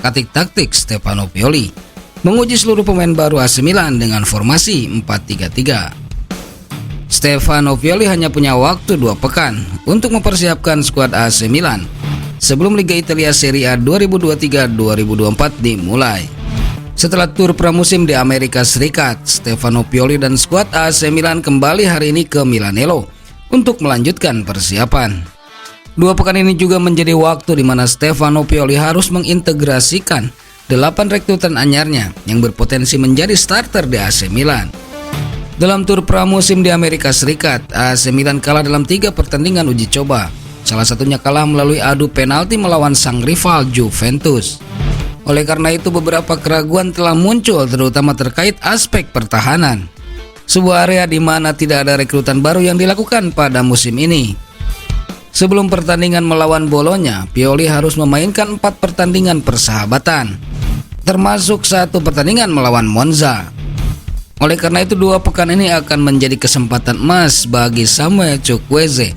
mengotak-atik taktik Stefano Pioli, menguji seluruh pemain baru AC Milan dengan formasi 4-3-3. Stefano Pioli hanya punya waktu 2 pekan untuk mempersiapkan skuad AC Milan sebelum Liga Italia Serie A 2023-2024 dimulai. Setelah tur pramusim di Amerika Serikat, Stefano Pioli dan skuad AC Milan kembali hari ini ke Milanello untuk melanjutkan persiapan. 2 pekan ini juga menjadi waktu di mana Stefano Pioli harus mengintegrasikan 8 rekrutan anyarnya yang berpotensi menjadi starter di AC Milan. Dalam tur pramusim di Amerika Serikat, AC Milan kalah dalam 3 pertandingan uji coba. Salah satunya kalah melalui adu penalti melawan sang rival Juventus. Oleh karena itu beberapa keraguan telah muncul terutama terkait aspek pertahanan. Sebuah area di mana tidak ada rekrutan baru yang dilakukan pada musim ini. Sebelum pertandingan melawan Bologna, Pioli harus memainkan 4 pertandingan persahabatan, termasuk 1 pertandingan melawan Monza. Oleh karena itu 2 pekan ini akan menjadi kesempatan emas bagi Samuel Chukwueze,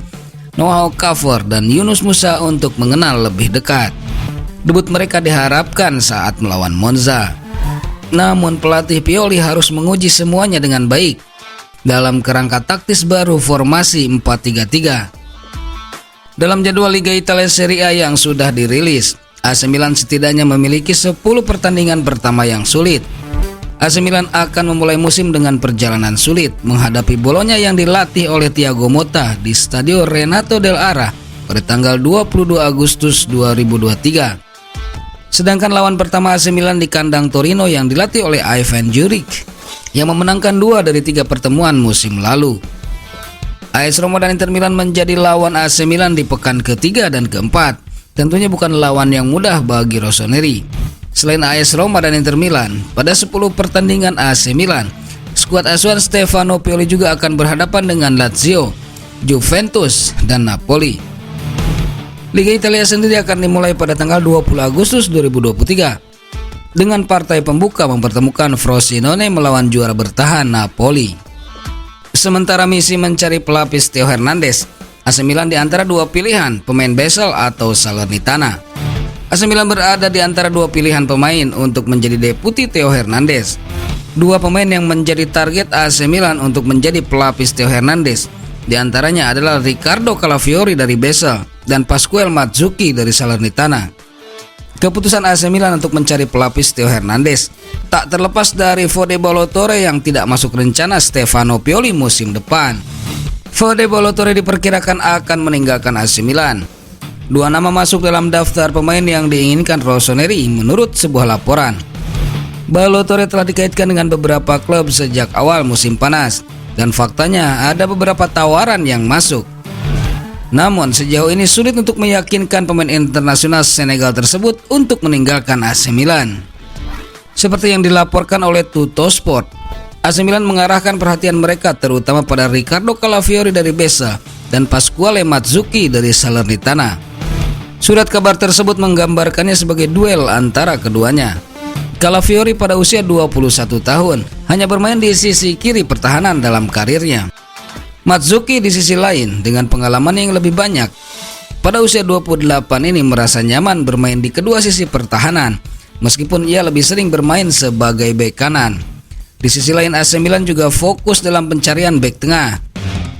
Noah Okafor, dan Yunus Musa untuk mengenal lebih dekat. Debut mereka diharapkan saat melawan Monza. Namun pelatih Pioli harus menguji semuanya dengan baik dalam kerangka taktis baru formasi 4-3-3. Dalam jadwal Liga Italia Serie A yang sudah dirilis, AC Milan setidaknya memiliki 10 pertandingan pertama yang sulit. AC Milan akan memulai musim dengan perjalanan sulit menghadapi Bologna yang dilatih oleh Thiago Motta di Stadio Renato Dell'Ara pada tanggal 22 Agustus 2023. Sedangkan lawan pertama AC Milan di kandang Torino yang dilatih oleh Ivan Juric yang memenangkan 2 dari 3 pertemuan musim lalu. AS Roma dan Inter Milan menjadi lawan AC Milan di pekan ketiga dan keempat. Tentunya bukan lawan yang mudah bagi Rossoneri. Selain AS Roma dan Inter Milan, pada 10 pertandingan AC Milan, skuad asuhan Stefano Pioli juga akan berhadapan dengan Lazio, Juventus, dan Napoli. Liga Italia sendiri akan dimulai pada tanggal 20 Agustus 2023 dengan partai pembuka mempertemukan Frosinone melawan juara bertahan Napoli. Sementara misi mencari pelapis Theo Hernandez, AC Milan di antara 2 pilihan, pemain Basel atau Salernitana. AC Milan berada di antara 2 pilihan pemain untuk menjadi deputi Theo Hernandez. 2 pemain yang menjadi target AC Milan untuk menjadi pelapis Theo Hernandez di antaranya adalah Riccardo Calafiori dari Basel dan Pasquale Mazzucchi dari Salernitana. Keputusan AC Milan untuk mencari pelapis Theo Hernandez tak terlepas dari Fode Ballo-Touré yang tidak masuk rencana Stefano Pioli musim depan. Fode Ballo-Touré diperkirakan akan meninggalkan AC Milan. 2 nama masuk dalam daftar pemain yang diinginkan Rossoneri menurut sebuah laporan. Ballo-Touré telah dikaitkan dengan beberapa klub sejak awal musim panas dan faktanya ada beberapa tawaran yang masuk. Namun sejauh ini sulit untuk meyakinkan pemain internasional Senegal tersebut untuk meninggalkan AC Milan. Seperti yang dilaporkan oleh Tuttosport, AC Milan mengarahkan perhatian mereka terutama pada Riccardo Calafiori dari Basel dan Pasquale Mazzucchi dari Salernitana. Surat kabar tersebut menggambarkannya sebagai duel antara keduanya. Calafiori pada usia 21 tahun hanya bermain di sisi kiri pertahanan dalam karirnya. Mazzucchi di sisi lain dengan pengalaman yang lebih banyak pada usia 28 ini merasa nyaman bermain di kedua sisi pertahanan meskipun ia lebih sering bermain sebagai bek kanan. Di sisi lain AC Milan juga fokus dalam pencarian bek tengah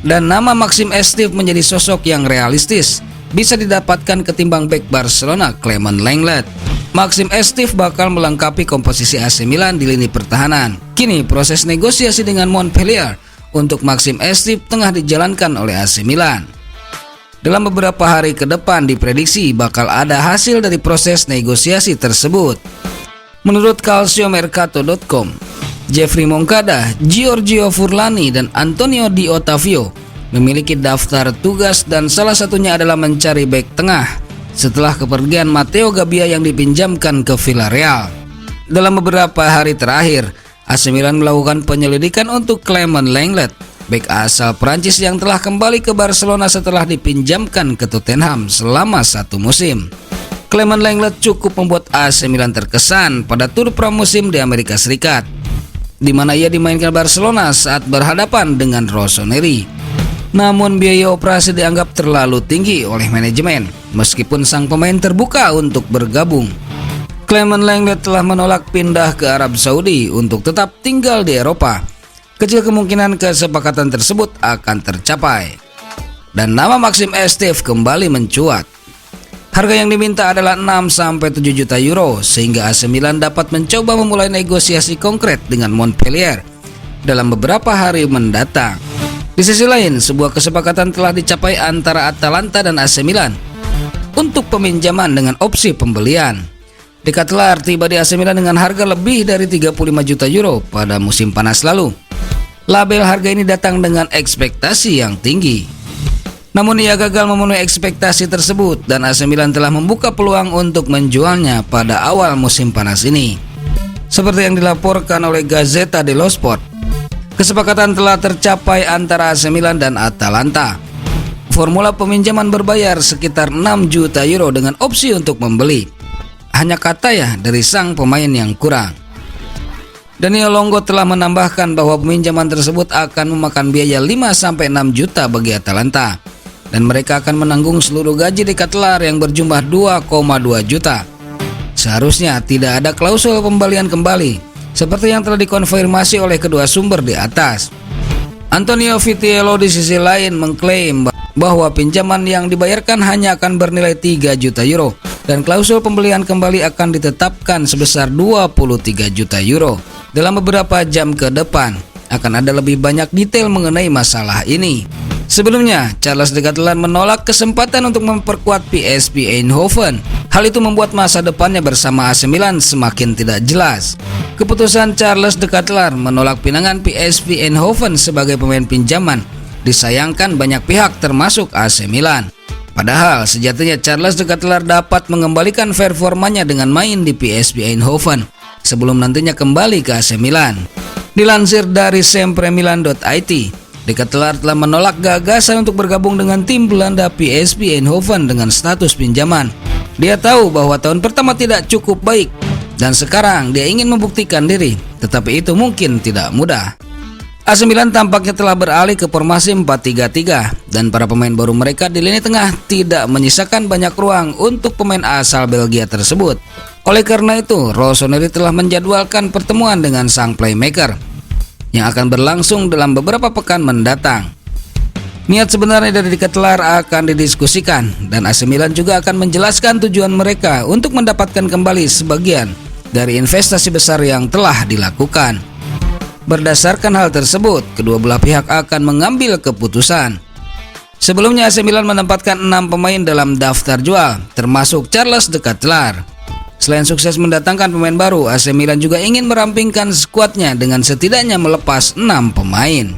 dan nama Maxim Estif menjadi sosok yang realistis bisa didapatkan ketimbang bek Barcelona Clement Lenglet. Maxim Estif bakal melengkapi komposisi AC Milan di lini pertahanan. Kini proses negosiasi dengan Montpellier untuk Maxim Estif tengah dijalankan oleh AC Milan. Dalam beberapa hari ke depan diprediksi bakal ada hasil dari proses negosiasi tersebut. Menurut calciomercato.com, Jeffrey Moncada, Giorgio Furlani, dan Antonio Di Ottavio memiliki daftar tugas dan salah satunya adalah mencari bek tengah setelah kepergian Matteo Gabbia yang dipinjamkan ke Villarreal. Dalam beberapa hari terakhir, AC Milan melakukan penyelidikan untuk Clement Lenglet, bek asal Prancis yang telah kembali ke Barcelona setelah dipinjamkan ke Tottenham selama 1 musim. Clement Lenglet cukup membuat AC Milan terkesan pada tur pramusim di Amerika Serikat, di mana ia dimainkan Barcelona saat berhadapan dengan Rossoneri. Namun biaya operasi dianggap terlalu tinggi oleh manajemen, meskipun sang pemain terbuka untuk bergabung. Clement Lenglet telah menolak pindah ke Arab Saudi untuk tetap tinggal di Eropa. Kecil kemungkinan kesepakatan tersebut akan tercapai. Dan nama Maxim Esteve kembali mencuat. Harga yang diminta adalah 6-7 juta euro, sehingga AC Milan dapat mencoba memulai negosiasi konkret dengan Montpellier dalam beberapa hari mendatang. Di sisi lain, sebuah kesepakatan telah dicapai antara Atalanta dan AC Milan untuk peminjaman dengan opsi pembelian. Decathlon tiba di AC Milan dengan harga lebih dari 35 juta euro pada musim panas lalu. Label harga ini datang dengan ekspektasi yang tinggi. Namun ia gagal memenuhi ekspektasi tersebut dan AC Milan telah membuka peluang untuk menjualnya pada awal musim panas ini. Seperti yang dilaporkan oleh Gazzetta dello Sport, kesepakatan telah tercapai antara AC Milan dan Atalanta. Formula peminjaman berbayar sekitar 6 juta euro dengan opsi untuk membeli. Hanya kata ya dari sang pemain yang kurang. Daniel Longo telah menambahkan bahwa peminjaman tersebut akan memakan biaya 5-6 juta bagi Atalanta. Dan mereka akan menanggung seluruh gaji Decathlon yang berjumlah 2,2 juta. Seharusnya tidak ada klausul pembelian kembali, seperti yang telah dikonfirmasi oleh kedua sumber di atas. Antonio Vitiello di sisi lain mengklaim bahwa pinjaman yang dibayarkan hanya akan bernilai 3 juta euro. Dan klausul pembelian kembali akan ditetapkan sebesar 23 juta euro. Dalam beberapa jam ke depan akan ada lebih banyak detail mengenai masalah ini. Sebelumnya, Charles Decathlon menolak kesempatan untuk memperkuat PSV Eindhoven. Hal itu membuat masa depannya bersama AC Milan semakin tidak jelas. Keputusan Charles Decathlon menolak pinangan PSV Eindhoven sebagai pemain pinjaman disayangkan banyak pihak termasuk AC Milan. Padahal sejatinya Charles Decathlon dapat mengembalikan performanya dengan main di PSV Eindhoven sebelum nantinya kembali ke AC Milan. Dilansir dari sempremilan.it, Decathlon telah menolak gagasan untuk bergabung dengan tim Belanda PSV Eindhoven dengan status pinjaman. Dia tahu bahwa tahun pertama tidak cukup baik dan sekarang dia ingin membuktikan diri, tetapi itu mungkin tidak mudah. AC Milan tampaknya telah beralih ke formasi 4-3-3 dan para pemain baru mereka di lini tengah tidak menyisakan banyak ruang untuk pemain asal Belgia tersebut. Oleh karena itu, Rossoneri telah menjadwalkan pertemuan dengan sang playmaker yang akan berlangsung dalam beberapa pekan mendatang. Niat sebenarnya dari Decathlon akan didiskusikan dan AC Milan juga akan menjelaskan tujuan mereka untuk mendapatkan kembali sebagian dari investasi besar yang telah dilakukan. Berdasarkan hal tersebut, kedua belah pihak akan mengambil keputusan. Sebelumnya AC Milan menempatkan 6 pemain dalam daftar jual, termasuk Charles Decathlon. Selain sukses mendatangkan pemain baru, AC Milan juga ingin merampingkan skuadnya dengan setidaknya melepas 6 pemain.